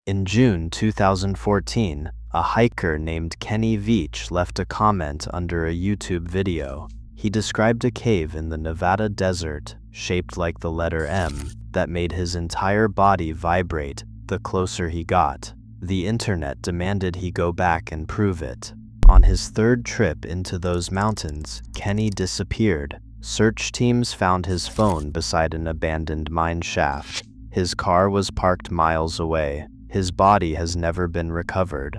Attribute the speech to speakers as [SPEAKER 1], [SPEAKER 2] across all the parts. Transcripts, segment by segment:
[SPEAKER 1] In June 2014, a hiker named Kenny Veach left a comment under a YouTube video. He described a cave in the Nevada desert, shaped like the letter M, that made his entire body vibrate the closer he got. The internet demanded he go back and prove it. On his third trip into those mountains, Kenny disappeared. Search teams found his phone beside an abandoned mine shaft. His car was parked miles away. His body has never been recovered.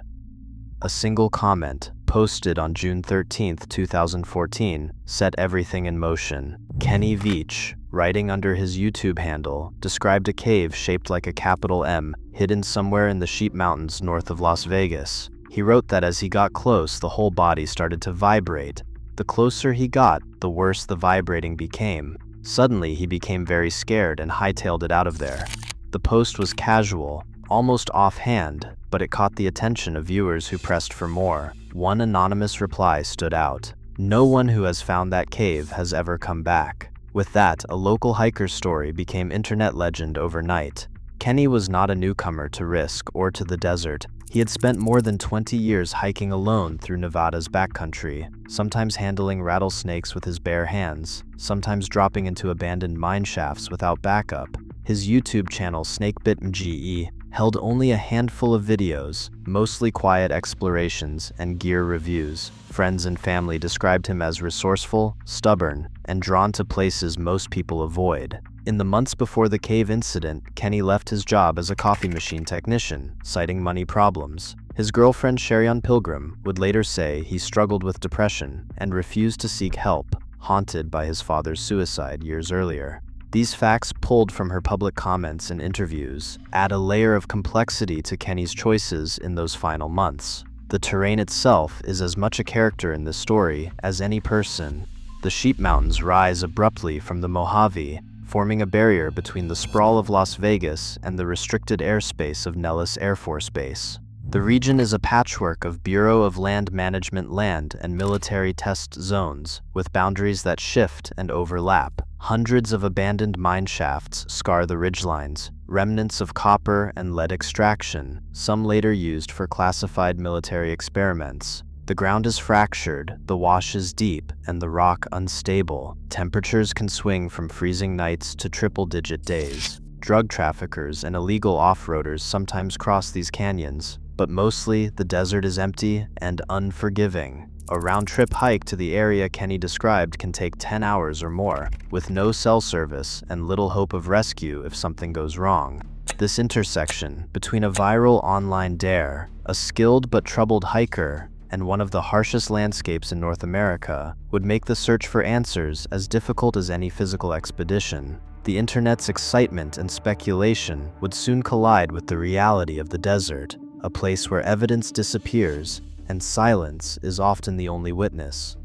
[SPEAKER 1] A single comment, posted on June 13, 2014, set everything in motion. Kenny Veach, writing under his YouTube handle, described a cave shaped like a capital M, hidden somewhere in the Sheep Mountains north of Las Vegas. He wrote that as he got close, the whole body started to vibrate. The closer he got, the worse the vibrating became. Suddenly, he became very scared and hightailed it out of there. The post was casual, almost offhand, but it caught the attention of viewers who pressed for more. One anonymous reply stood out. "No one who has found that cave has ever come back." With that, a local hiker's story became internet legend overnight. Kenny was not a newcomer to risk or to the desert. He had spent more than 20 years hiking alone through Nevada's backcountry, sometimes handling rattlesnakes with his bare hands, sometimes dropping into abandoned mine shafts without backup. His YouTube channel, Snakebit held only a handful of videos, mostly quiet explorations and gear reviews. Friends and family described him as resourceful, stubborn, and drawn to places most people avoid. In the months before the cave incident, Kenny left his job as a coffee machine technician, citing money problems. His girlfriend Sherion Pilgrim would later say he struggled with depression and refused to seek help, haunted by his father's suicide years earlier. These facts, pulled from her public comments and interviews, add a layer of complexity to Kenny's choices in those final months. The terrain itself is as much a character in this story as any person. The Sheep Mountains rise abruptly from the Mojave, forming a barrier between the sprawl of Las Vegas and the restricted airspace of Nellis Air Force Base. The region is a patchwork of Bureau of Land Management land and military test zones, with boundaries that shift and overlap. Hundreds of abandoned mine shafts scar the ridgelines, remnants of copper and lead extraction, some later used for classified military experiments. The ground is fractured, the wash is deep, and the rock unstable. Temperatures can swing from freezing nights to triple-digit days. Drug traffickers and illegal off-roaders sometimes cross these canyons, but mostly the desert is empty and unforgiving. A round-trip hike to the area Kenny described can take 10 hours or more, with no cell service and little hope of rescue if something goes wrong. This intersection between a viral online dare, a skilled but troubled hiker, and one of the harshest landscapes in North America would make the search for answers as difficult as any physical expedition. The internet's excitement and speculation would soon collide with the reality of the desert, a place where evidence disappears and silence is often the only witness.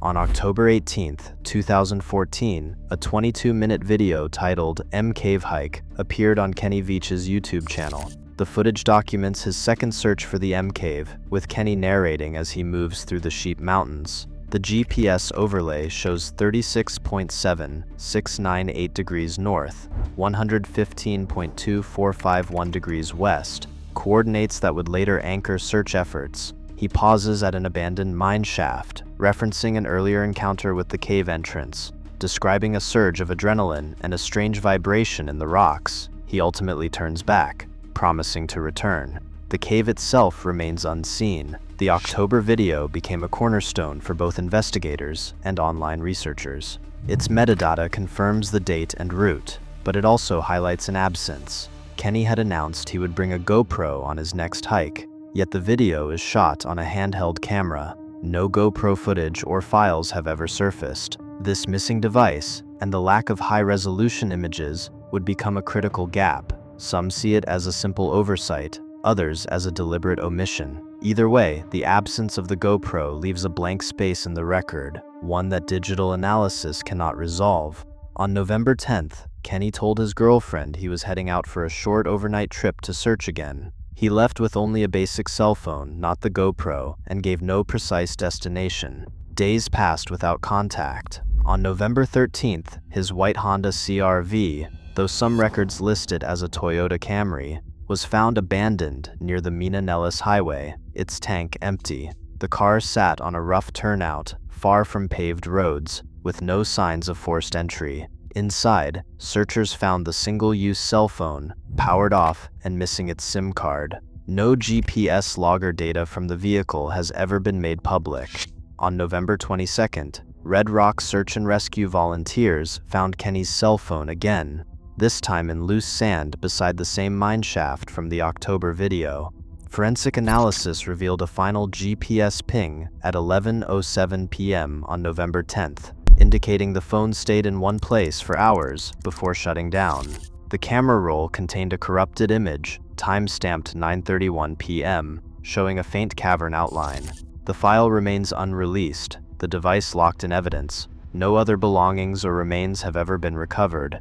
[SPEAKER 1] On October 18, 2014, a 22-minute video titled "M Cave Hike" appeared on Kenny Veach's YouTube channel. The footage documents his second search for the M Cave, with Kenny narrating as he moves through the Sheep Mountains. The GPS overlay shows 36.7698 degrees north, 115.2451 degrees west, coordinates that would later anchor search efforts. He pauses at an abandoned mine shaft, referencing an earlier encounter with the cave entrance, describing a surge of adrenaline and a strange vibration in the rocks. He ultimately turns back, promising to return. The cave itself remains unseen. The October video became a cornerstone for both investigators and online researchers. Its metadata confirms the date and route, but it also highlights an absence. Kenny had announced he would bring a GoPro on his next hike, yet the video is shot on a handheld camera. No GoPro footage or files have ever surfaced. This missing device, and the lack of high-resolution images, would become a critical gap. Some see it as a simple oversight, others as a deliberate omission. Either way, the absence of the GoPro leaves a blank space in the record, one that digital analysis cannot resolve. On November 10th, Kenny told his girlfriend he was heading out for a short overnight trip to search again. He left with only a basic cell phone, not the GoPro, and gave no precise destination. Days passed without contact. On November 13th, his white Honda CR-V, though some records list it as a Toyota Camry, was found abandoned near the Mina-Nellis Highway, its tank empty. The car sat on a rough turnout, far from paved roads, with no signs of forced entry. Inside, searchers found the single-use cell phone, powered off and missing its SIM card. No GPS logger data from the vehicle has ever been made public. On November 22nd, Red Rock search and rescue volunteers found Kenny's cell phone again, this time in loose sand beside the same mine shaft from the October video. Forensic analysis revealed a final GPS ping at 11:07 p.m. on November 10th, indicating the phone stayed in one place for hours before shutting down. The camera roll contained a corrupted image, time-stamped 9:31 p.m., showing a faint cavern outline. The file remains unreleased, the device locked in evidence. No other belongings or remains have ever been recovered.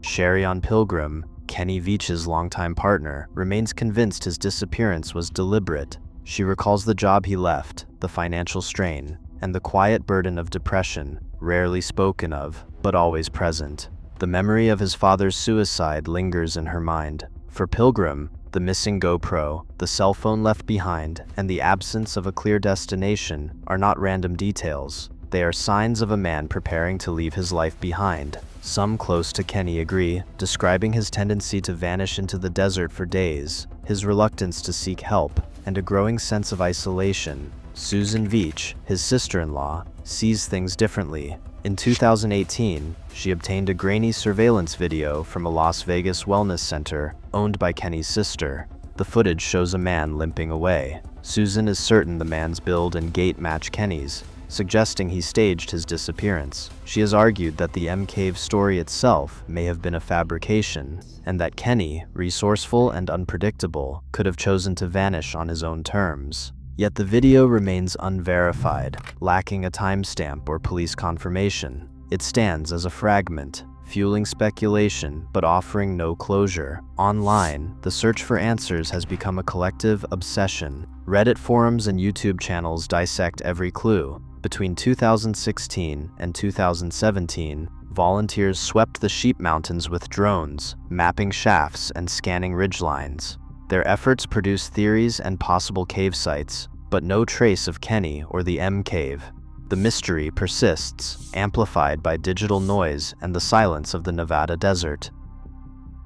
[SPEAKER 1] Sherion Pilgrim, Kenny Veach's longtime partner, remains convinced his disappearance was deliberate. She recalls the job he left, the financial strain, and the quiet burden of depression, rarely spoken of, but always present. The memory of his father's suicide lingers in her mind. For Pilgrim, the missing GoPro, the cell phone left behind, and the absence of a clear destination are not random details. They are signs of a man preparing to leave his life behind. Some close to Kenny agree, describing his tendency to vanish into the desert for days, his reluctance to seek help, and a growing sense of isolation. Susan Veach, his sister-in-law, sees things differently. In 2018, she obtained a grainy surveillance video from a Las Vegas wellness center owned by Kenny's sister. The footage shows a man limping away. Susan is certain the man's build and gait match Kenny's, suggesting he staged his disappearance. She has argued that the M-Cave story itself may have been a fabrication, and that Kenny, resourceful and unpredictable, could have chosen to vanish on his own terms. Yet the video remains unverified, lacking a timestamp or police confirmation. It stands as a fragment, fueling speculation but offering no closure. Online, the search for answers has become a collective obsession. Reddit forums and YouTube channels dissect every clue. Between 2016 and 2017, volunteers swept the Sheep Mountains with drones, mapping shafts and scanning ridgelines. Their efforts produced theories and possible cave sites, but no trace of Kenny or the M-Cave. The mystery persists, amplified by digital noise and the silence of the Nevada desert.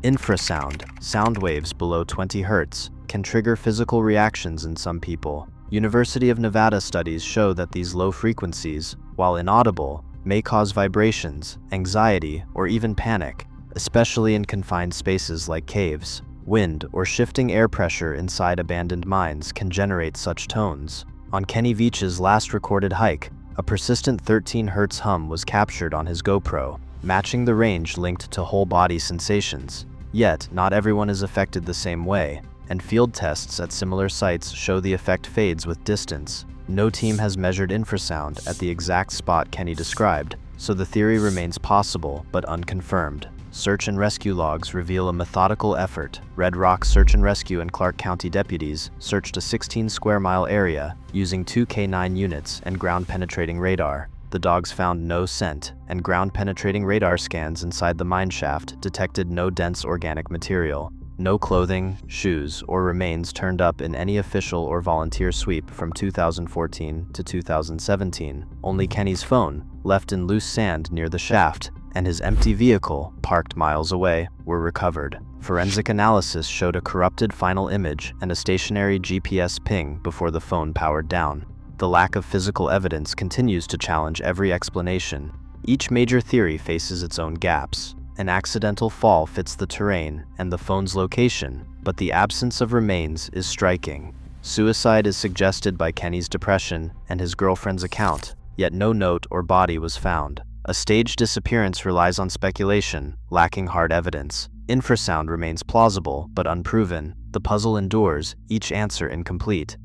[SPEAKER 1] Infrasound, sound waves below 20 Hz, can trigger physical reactions in some people. University of Nevada studies show that these low frequencies, while inaudible, may cause vibrations, anxiety, or even panic, especially in confined spaces like caves. Wind or shifting air pressure inside abandoned mines can generate such tones. On Kenny Veach's last recorded hike, a persistent 13 Hz hum was captured on his GoPro, matching the range linked to whole-body sensations. Yet, not everyone is affected the same way, and field tests at similar sites show the effect fades with distance. No team has measured infrasound at the exact spot Kenny described, so the theory remains possible but unconfirmed. Search and rescue logs reveal a methodical effort. Red Rock Search and Rescue and Clark County deputies searched a 16-square-mile area using 2 K9 units and ground-penetrating radar. The dogs found no scent, and ground-penetrating radar scans inside the mine shaft detected no dense organic material. No clothing, shoes, or remains turned up in any official or volunteer sweep from 2014 to 2017. Only Kenny's phone, left in loose sand near the shaft, and his empty vehicle, parked miles away, were recovered. Forensic analysis showed a corrupted final image and a stationary GPS ping before the phone powered down. The lack of physical evidence continues to challenge every explanation. Each major theory faces its own gaps. An accidental fall fits the terrain and the phone's location, but the absence of remains is striking. Suicide is suggested by Kenny's depression and his girlfriend's account, yet no note or body was found. A staged disappearance relies on speculation, lacking hard evidence. Infrasound remains plausible but unproven. The puzzle endures, each answer incomplete.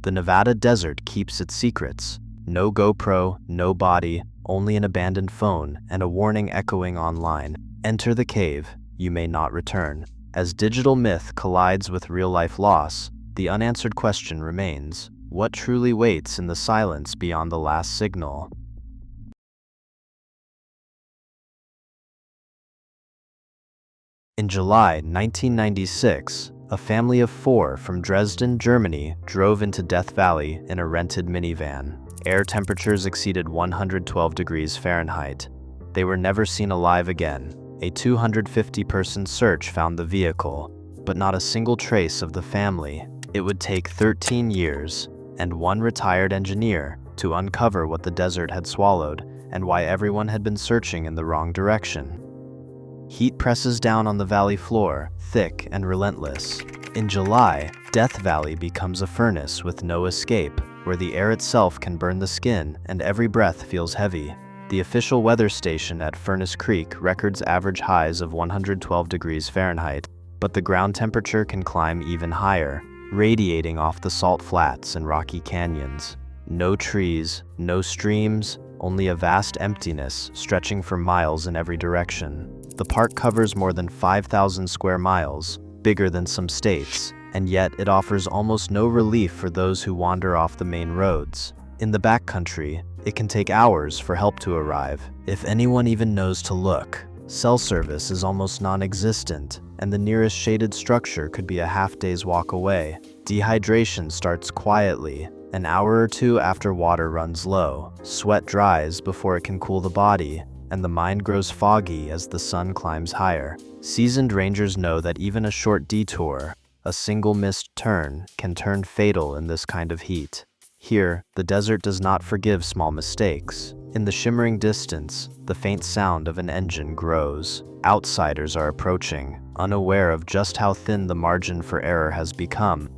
[SPEAKER 1] The Nevada desert keeps its secrets. No GoPro, no body, only an abandoned phone and a warning echoing online. Enter the cave, you may not return. As digital myth collides with real-life loss, the unanswered question remains: what truly waits in the silence beyond the last signal? In July 1996, a family of 4 from Dresden, Germany, drove into Death Valley in a rented minivan. Air temperatures exceeded 112 degrees Fahrenheit. They were never seen alive again. A 250-person search found the vehicle, but not a single trace of the family. It would take 13 years and 1 retired engineer to uncover what the desert had swallowed and why everyone had been searching in the wrong direction. Heat presses down on the valley floor, thick and relentless. In July, Death Valley becomes a furnace with no escape, where the air itself can burn the skin and every breath feels heavy. The official weather station at Furnace Creek records average highs of 112 degrees Fahrenheit, but the ground temperature can climb even higher, radiating off the salt flats and rocky canyons. No trees, no streams, only a vast emptiness stretching for miles in every direction. The park covers more than 5,000 square miles, bigger than some states, and yet it offers almost no relief for those who wander off the main roads. In the backcountry, it can take hours for help to arrive, if anyone even knows to look. Cell service is almost non-existent, and the nearest shaded structure could be a half-day's walk away. Dehydration starts quietly, an hour or 2 after water runs low. Sweat dries before it can cool the body, and the mind grows foggy as the sun climbs higher. Seasoned rangers know that even a short detour, a single missed turn, can turn fatal in this kind of heat. Here, the desert does not forgive small mistakes. In the shimmering distance, the faint sound of an engine grows. Outsiders are approaching, unaware of just how thin the margin for error has become.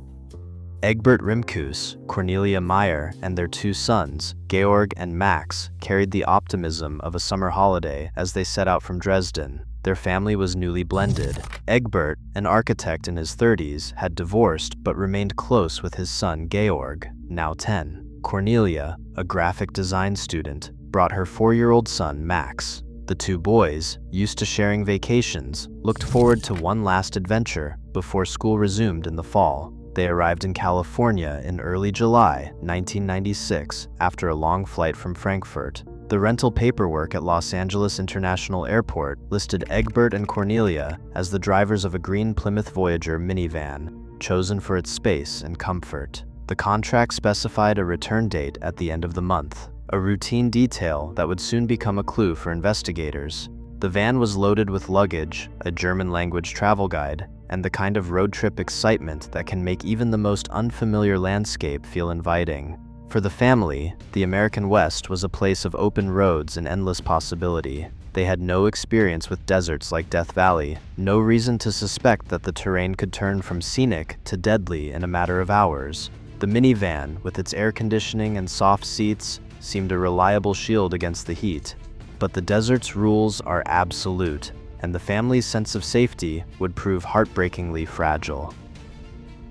[SPEAKER 1] Egbert Rimkus, Cornelia Meyer, and their 2 sons, Georg and Max, carried the optimism of a summer holiday as they set out from Dresden. Their family was newly blended. Egbert, an architect in his 30s, had divorced but remained close with his son Georg, now 10. Cornelia, a graphic design student, brought her 4-year-old son Max. The 2 boys, used to sharing vacations, looked forward to one last adventure before school resumed in the fall. They arrived in California in early July 1996 after a long flight from Frankfurt. The rental paperwork at Los Angeles International Airport listed Egbert and Cornelia as the drivers of a green Plymouth Voyager minivan, chosen for its space and comfort. The contract specified a return date at the end of the month, a routine detail that would soon become a clue for investigators. The van was loaded with luggage, a German-language travel guide, and the kind of road trip excitement that can make even the most unfamiliar landscape feel inviting. For the family, the American West was a place of open roads and endless possibility. They had no experience with deserts like Death Valley, no reason to suspect that the terrain could turn from scenic to deadly in a matter of hours. The minivan, with its air conditioning and soft seats, seemed a reliable shield against the heat. But the desert's rules are absolute, and the family's sense of safety would prove heartbreakingly fragile.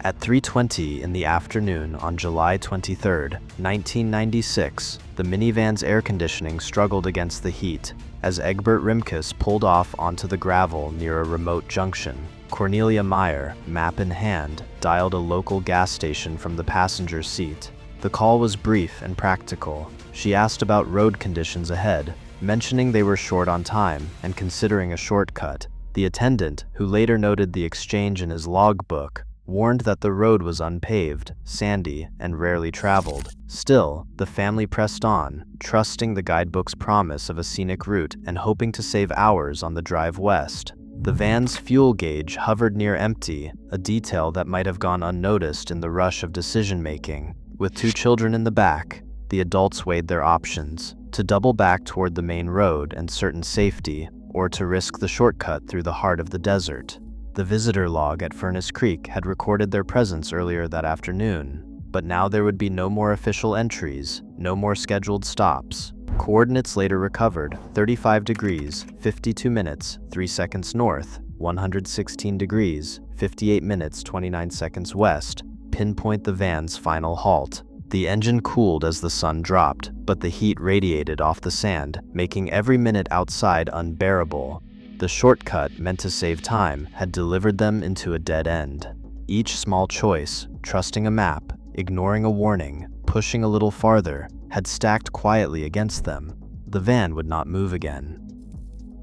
[SPEAKER 1] At 3:20 in the afternoon on July 23, 1996, the minivan's air conditioning struggled against the heat as Egbert Rimkus pulled off onto the gravel near a remote junction. Cornelia Meyer, map in hand, dialed a local gas station from the passenger seat. The call was brief and practical. She asked about road conditions ahead, mentioning they were short on time and considering a shortcut. The attendant, who later noted the exchange in his logbook, warned that the road was unpaved, sandy, and rarely traveled. Still, the family pressed on, trusting the guidebook's promise of a scenic route and hoping to save hours on the drive west. The van's fuel gauge hovered near empty, a detail that might have gone unnoticed in the rush of decision-making. With 2 children in the back, the adults weighed their options: to double back toward the main road and certain safety, or to risk the shortcut through the heart of the desert. The visitor log at Furnace Creek had recorded their presence earlier that afternoon, but now there would be no more official entries, no more scheduled stops. Coordinates later recovered: 35 degrees, 52 minutes, 3 seconds north, 116 degrees, 58 minutes, 29 seconds west, pinpoint the van's final halt. The engine cooled as the sun dropped, but the heat radiated off the sand, making every minute outside unbearable. The shortcut, meant to save time, had delivered them into a dead end. Each small choice, trusting a map, ignoring a warning, pushing a little farther, had stacked quietly against them. The van would not move again.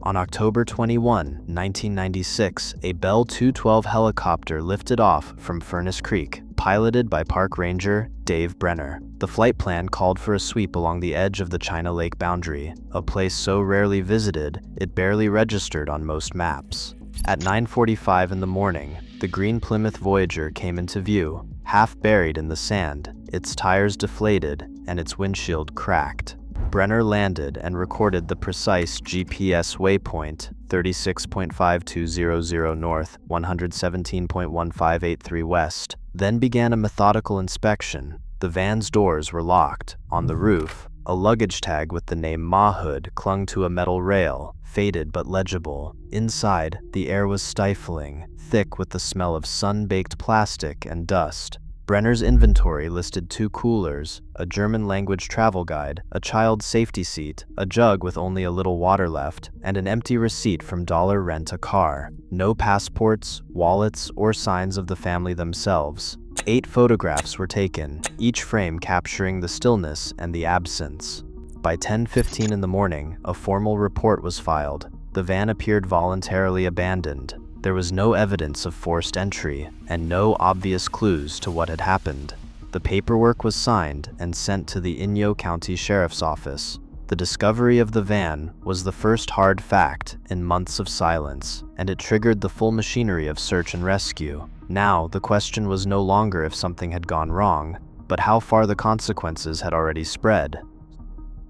[SPEAKER 1] On October 21, 1996, a Bell 212 helicopter lifted off from Furnace Creek, piloted by Park Ranger Dave Brenner. The flight plan called for a sweep along the edge of the China Lake boundary, a place so rarely visited it barely registered on most maps. At 9:45 in the morning, the green Plymouth Voyager came into view, half buried in the sand, its tires deflated, and its windshield cracked. Brenner landed and recorded the precise GPS waypoint, 36.5200 north, 117.1583 west, then began a methodical inspection. The van's doors were locked. On the roof, a luggage tag with the name Mahood clung to a metal rail, faded but legible. Inside, the air was stifling, thick with the smell of sun-baked plastic and dust. Brenner's inventory listed 2 coolers, a German-language travel guide, a child's safety seat, a jug with only a little water left, and an empty receipt from Rent-A-Car. No passports, wallets, or signs of the family themselves. 8 photographs were taken, each frame capturing the stillness and the absence. By 10:15 in the morning, a formal report was filed. The van appeared voluntarily abandoned. There was no evidence of forced entry, and no obvious clues to what had happened. The paperwork was signed and sent to the Inyo County Sheriff's Office. The discovery of the van was the first hard fact in months of silence, and it triggered the full machinery of search and rescue. Now, the question was no longer if something had gone wrong, but how far the consequences had already spread.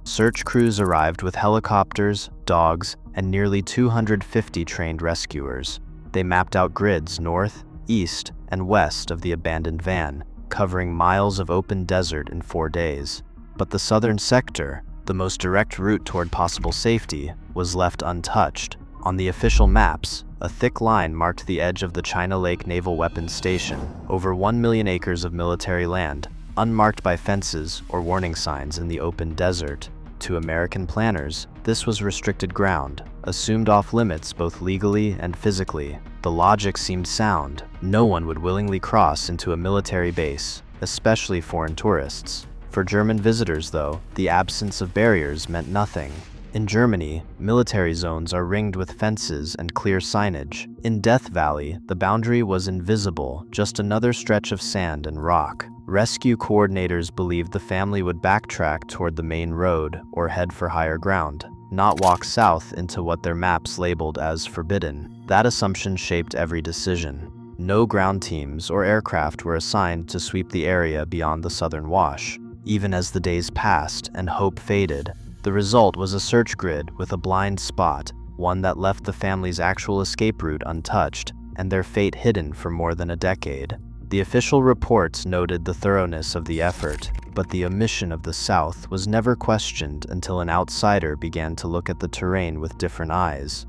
[SPEAKER 1] Search crews arrived with helicopters, dogs, and nearly 250 trained rescuers. They mapped out grids north, east, and west of the abandoned van, covering miles of open desert in 4 days. But the southern sector, the most direct route toward possible safety, was left untouched. On the official maps, a thick line marked the edge of the China Lake Naval Weapons Station, over 1 million acres of military land, unmarked by fences or warning signs in the open desert. To American planners, this was restricted ground, assumed off-limits both legally and physically. The logic seemed sound. No one would willingly cross into a military base, especially foreign tourists. For German visitors, though, the absence of barriers meant nothing. In Germany, military zones are ringed with fences and clear signage. In Death Valley, the boundary was invisible, just another stretch of sand and rock. Rescue coordinators believed the family would backtrack toward the main road or head for higher ground, not walk south into what their maps labeled as forbidden. That assumption shaped every decision. No ground teams or aircraft were assigned to sweep the area beyond the southern wash. Even as the days passed and hope faded, the result was a search grid with a blind spot, one that left the family's actual escape route untouched and their fate hidden for more than a decade. The official reports noted the thoroughness of the effort, but the omission of the South was never questioned until an outsider began to look at the terrain with different eyes.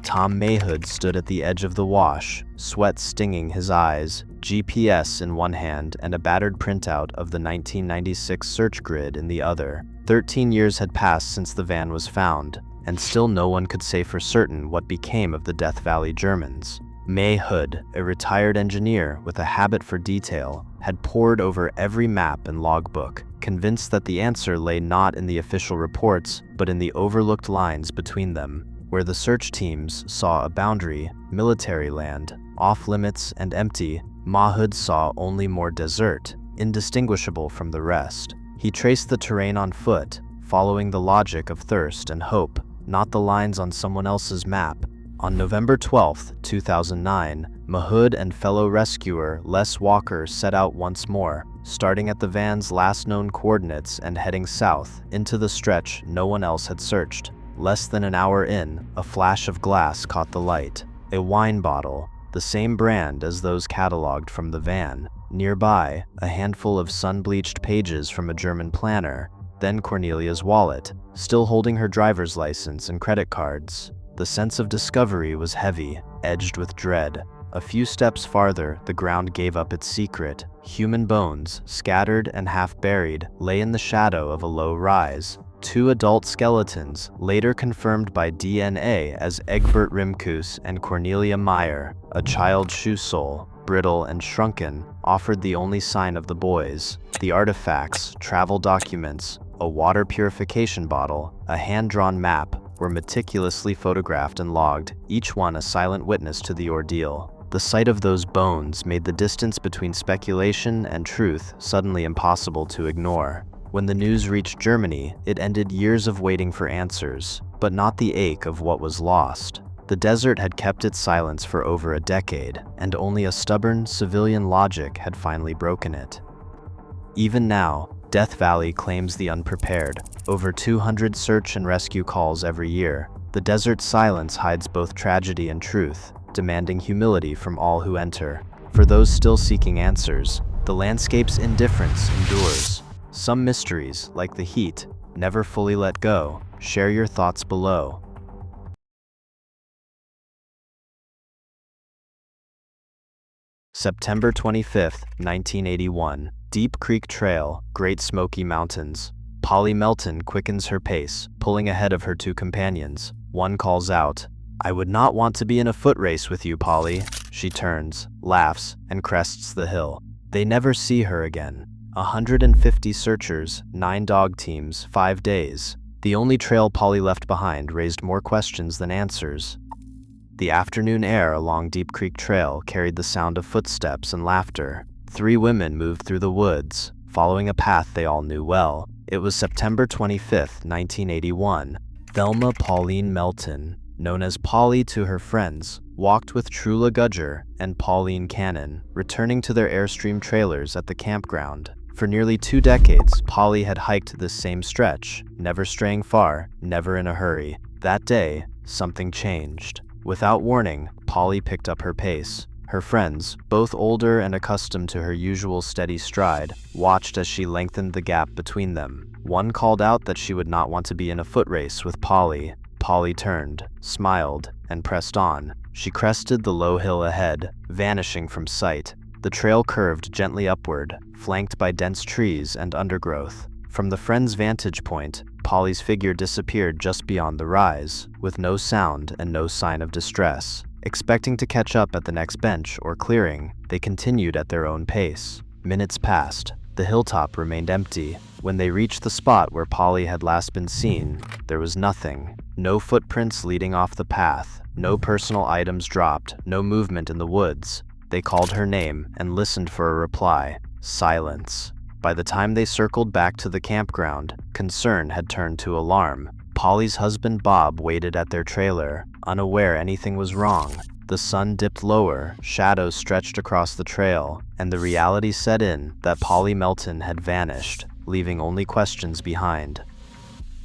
[SPEAKER 1] Tom Mahood stood at the edge of the wash, sweat stinging his eyes, GPS in one hand and a battered printout of the 1996 search grid in the other. 13 years had passed since the van was found, and still no one could say for certain what became of the Death Valley Germans. Mahood, a retired engineer with a habit for detail, had pored over every map and logbook, convinced that the answer lay not in the official reports, but in the overlooked lines between them. Where the search teams saw a boundary, military land, off-limits and empty, Mahood saw only more desert, indistinguishable from the rest. He traced the terrain on foot, following the logic of thirst and hope, not the lines on someone else's map. On November 12, 2009, Mahood and fellow rescuer Les Walker set out once more, starting at the van's last known coordinates and heading south into the stretch no one else had searched. Less than an hour in, a flash of glass caught the light. A wine bottle, the same brand as those cataloged from the van. Nearby, a handful of sun-bleached pages from a German planner, then Cornelia's wallet, still holding her driver's license and credit cards. The sense of discovery was heavy, edged with dread. A few steps farther, the ground gave up its secret. Human bones, scattered and half-buried, lay in the shadow of a low rise. 2 adult skeletons, later confirmed by DNA as Egbert Rimkus and Cornelia Meyer, a child's shoe sole, brittle and shrunken, offered the only sign of the boys. The artifacts, travel documents, a water purification bottle, a hand-drawn map, were meticulously photographed and logged, each one a silent witness to the ordeal. The sight of those bones made the distance between speculation and truth suddenly impossible to ignore. When the news reached Germany, it ended years of waiting for answers, but not the ache of what was lost. The desert had kept its silence for over a decade, and only a stubborn civilian logic had finally broken it. Even now, Death Valley claims the unprepared. Over 200 search and rescue calls every year. The desert's silence hides both tragedy and truth, demanding humility from all who enter. For those still seeking answers, the landscape's indifference endures. Some mysteries, like the heat, never fully let go. Share your thoughts below. September 25, 1981. Deep Creek Trail, Great Smoky Mountains. Polly Melton quickens her pace, pulling ahead of her two companions. One calls out, "I would not want to be in a foot race with you, Polly." She turns, laughs, and crests the hill. They never see her again. 150 searchers, 9 dog teams, 5 days. The only trail Polly left behind raised more questions than answers. The afternoon air along Deep Creek Trail carried the sound of footsteps and laughter. 3 women moved through the woods, following a path they all knew well. It was September 25, 1981. Thelma Pauline Melton, known as Polly to her friends, walked with Trula Gudger and Pauline Cannon, returning to their Airstream trailers at the campground. For nearly 2 decades, Polly had hiked this same stretch, never straying far, never in a hurry. That day, something changed. Without warning, Polly picked up her pace. Her friends, both older and accustomed to her usual steady stride, watched as she lengthened the gap between them. One called out that she would not want to be in a foot race with Polly. Polly turned, smiled, and pressed on. She crested the low hill ahead, vanishing from sight. The trail curved gently upward, flanked by dense trees and undergrowth. From the friend's vantage point, Polly's figure disappeared just beyond the rise, with no sound and no sign of distress. Expecting to catch up at the next bench or clearing, they continued at their own pace. Minutes passed. The hilltop remained empty. When they reached the spot where Polly had last been seen, there was nothing. No footprints leading off the path, no personal items dropped, no movement in the woods. They called her name and listened for a reply. Silence. By the time they circled back to the campground, concern had turned to alarm. Polly's husband Bob waited at their trailer, unaware anything was wrong. The sun dipped lower, shadows stretched across the trail, and the reality set in that Polly Melton had vanished, leaving only questions behind.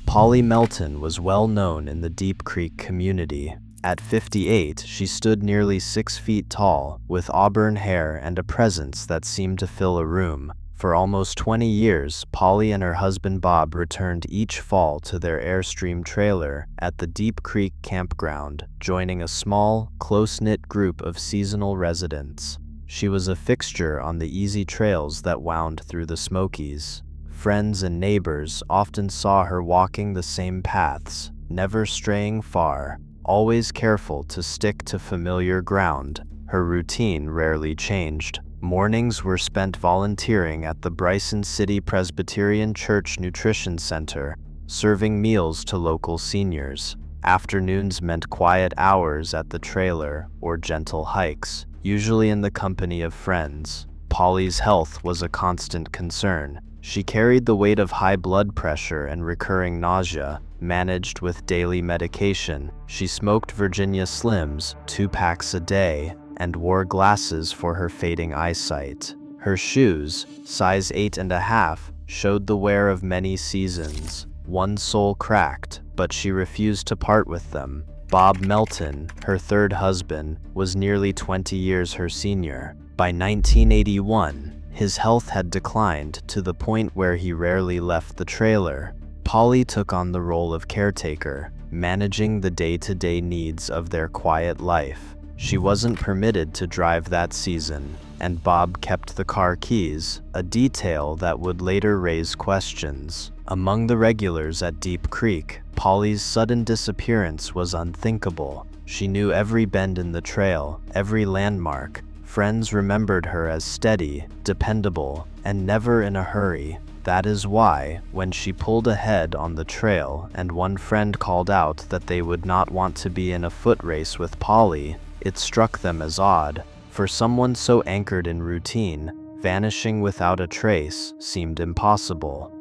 [SPEAKER 1] Polly Melton was well known in the Deep Creek community. At 58, she stood nearly 6 feet tall, with auburn hair and a presence that seemed to fill a room. For almost 20 years, Polly and her husband Bob returned each fall to their Airstream trailer at the Deep Creek campground, joining a small, close-knit group of seasonal residents. She was a fixture on the easy trails that wound through the Smokies. Friends and neighbors often saw her walking the same paths, never straying far, always careful to stick to familiar ground. Her routine rarely changed. Mornings were spent volunteering at the Bryson City Presbyterian Church Nutrition Center, serving meals to local seniors. Afternoons meant quiet hours at the trailer or gentle hikes, usually in the company of friends. Polly's health was a constant concern. She carried the weight of high blood pressure and recurring nausea, managed with daily medication. She smoked Virginia Slims, 2 packs a day, and wore glasses for her fading eyesight. Her shoes, size 8.5, showed the wear of many seasons. One sole cracked, but she refused to part with them. Bob Melton, her third husband, was nearly 20 years her senior. By 1981, his health had declined to the point where he rarely left the trailer. Polly took on the role of caretaker, managing the day-to-day needs of their quiet life. She wasn't permitted to drive that season, and Bob kept the car keys, a detail that would later raise questions. Among the regulars at Deep Creek, Polly's sudden disappearance was unthinkable. She knew every bend in the trail, every landmark. Friends remembered her as steady, dependable, and never in a hurry. That is why, when she pulled ahead on the trail and one friend called out that they would not want to be in a foot race with Polly, it struck them as odd. For someone so anchored in routine, vanishing without a trace seemed impossible.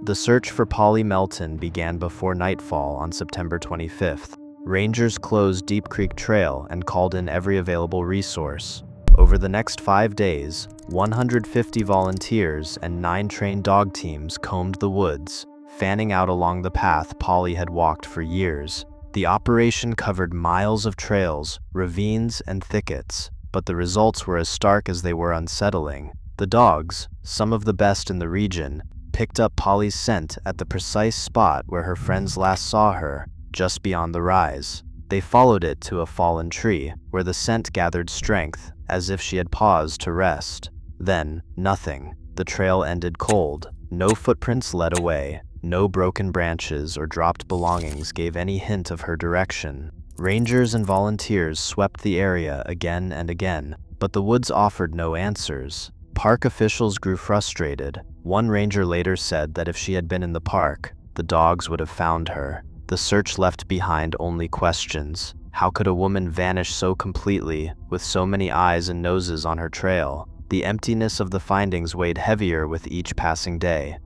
[SPEAKER 1] The search for Polly Melton began before nightfall on September 25th. Rangers closed Deep Creek Trail and called in every available resource. Over the next 5 days, 150 volunteers and 9 trained dog teams combed the woods, fanning out along the path Polly had walked for years. The operation covered miles of trails, ravines, and thickets, but the results were as stark as they were unsettling. The dogs, some of the best in the region, picked up Polly's scent at the precise spot where her friends last saw her, just beyond the rise. They followed it to a fallen tree, where the scent gathered strength, as if she had paused to rest. Then, nothing. The trail ended cold. No footprints led away. No broken branches or dropped belongings gave any hint of her direction. Rangers and volunteers swept the area again and again, but the woods offered no answers. Park officials grew frustrated. One ranger later said that if she had been in the park, the dogs would have found her. The search left behind only questions. How could a woman vanish so completely, with so many eyes and noses on her trail? The emptiness of the findings weighed heavier with each passing day.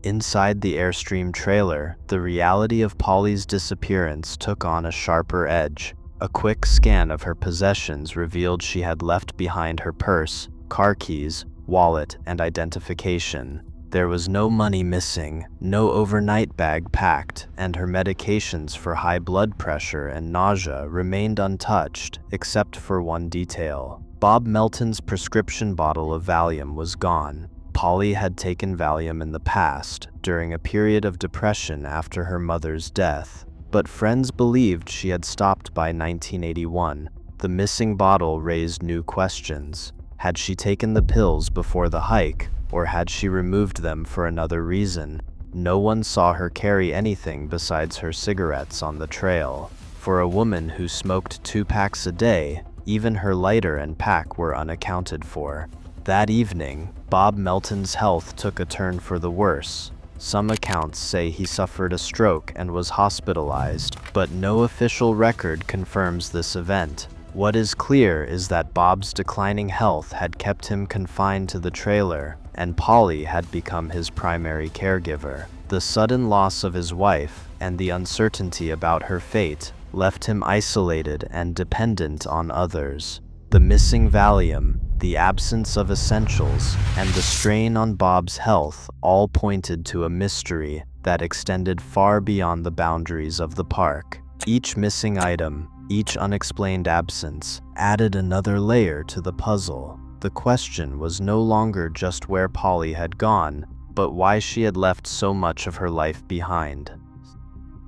[SPEAKER 1] Inside the Airstream trailer, the reality of Polly's disappearance took on a sharper edge. A quick scan of her possessions revealed she had left behind her purse, car keys, wallet, and identification. There was no money missing, no overnight bag packed, and her medications for high blood pressure and nausea remained untouched, except for one detail. Bob Melton's prescription bottle of Valium was gone. Polly had taken Valium in the past, during a period of depression after her mother's death, but friends believed she had stopped by 1981. The missing bottle raised new questions. Had she taken the pills before the hike, or had she removed them for another reason? No one saw her carry anything besides her cigarettes on the trail. For a woman who smoked 2 packs a day, even her lighter and pack were unaccounted for. That evening, Bob Melton's health took a turn for the worse. Some accounts say he suffered a stroke and was hospitalized, but no official record confirms this event. What is clear is that Bob's declining health had kept him confined to the trailer, and Polly had become his primary caregiver. The sudden loss of his wife and the uncertainty about her fate left him isolated and dependent on others. The missing Valium, the absence of essentials, and the strain on Bob's health all pointed to a mystery that extended far beyond the boundaries of the park. Each missing item, each unexplained absence, added another layer to the puzzle. The question was no longer just where Polly had gone, but why she had left so much of her life behind.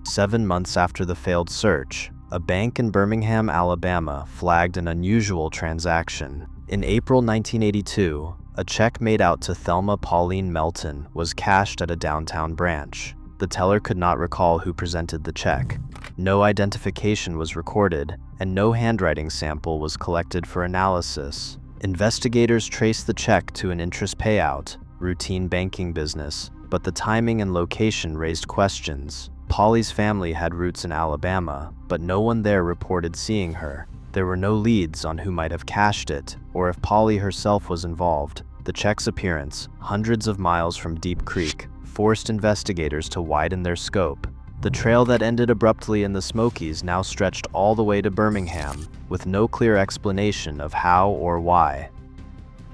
[SPEAKER 1] 7 months after the failed search, a bank in Birmingham, Alabama, flagged an unusual transaction. In April 1982, a check made out to Thelma Pauline Melton was cashed at a downtown branch. The teller could not recall who presented the check. No identification was recorded, and no handwriting sample was collected for analysis. Investigators traced the check to an interest payout, routine banking business, but the timing and location raised questions. Polly's family had roots in Alabama, but no one there reported seeing her. There were no leads on who might have cashed it, or if Polly herself was involved. The check's appearance, hundreds of miles from Deep Creek, forced investigators to widen their scope. The trail that ended abruptly in the Smokies now stretched all the way to Birmingham, with no clear explanation of how or why.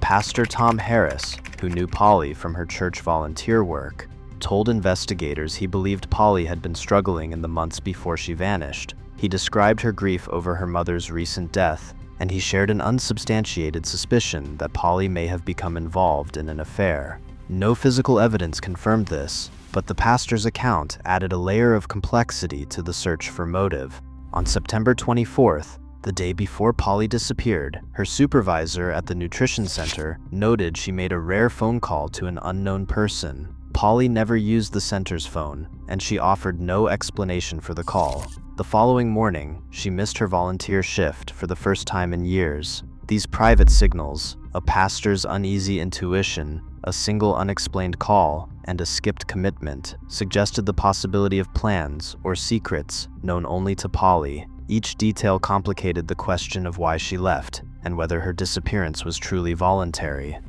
[SPEAKER 1] Pastor Tom Harris, who knew Polly from her church volunteer work, told investigators he believed Polly had been struggling in the months before she vanished. He described her grief over her mother's recent death, and he shared an unsubstantiated suspicion that Polly may have become involved in an affair. No physical evidence confirmed this, but the pastor's account added a layer of complexity to the search for motive. On September 24th, the day before Polly disappeared, her supervisor at the nutrition center noted she made a rare phone call to an unknown person. Polly never used the center's phone, and she offered no explanation for the call. The following morning, she missed her volunteer shift for the first time in years. These private signals, a pastor's uneasy intuition, a single unexplained call, and a skipped commitment, suggested the possibility of plans or secrets known only to Polly. Each detail complicated the question of why she left and whether her disappearance was truly voluntary.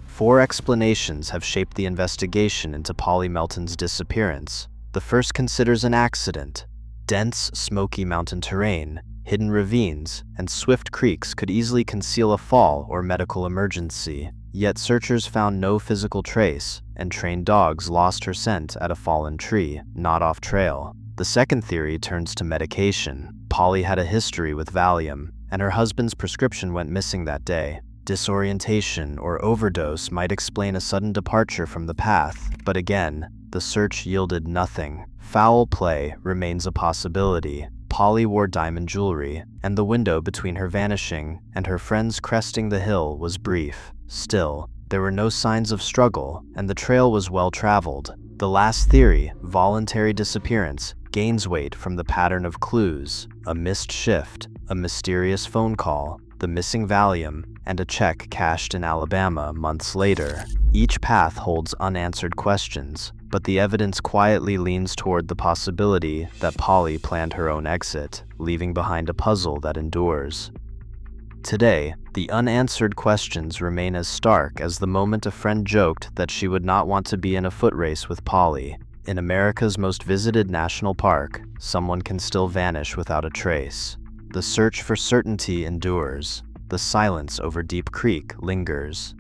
[SPEAKER 1] 4 explanations have shaped the investigation into Polly Melton's disappearance. The first considers an accident. Dense Smoky Mountain terrain, hidden ravines, and swift creeks could easily conceal a fall or medical emergency. Yet searchers found no physical trace, and trained dogs lost her scent at a fallen tree, not off trail. The second theory turns to medication. Polly had a history with Valium, and her husband's prescription went missing that day. Disorientation or overdose might explain a sudden departure from the path, but again, the search yielded nothing. Foul play remains a possibility. Polly wore diamond jewelry, and the window between her vanishing and her friends cresting the hill was brief. Still, there were no signs of struggle, and the trail was well traveled. The last theory, voluntary disappearance, gains weight from the pattern of clues: a missed shift, a mysterious phone call, the missing Valium, and a check cashed in Alabama months later. Each path holds unanswered questions, but the evidence quietly leans toward the possibility that Polly planned her own exit, leaving behind a puzzle that endures. Today, the unanswered questions remain as stark as the moment a friend joked that she would not want to be in a foot race with Polly. In America's most visited national park, someone can still vanish without a trace. The search for certainty endures. The silence over Deep Creek lingers.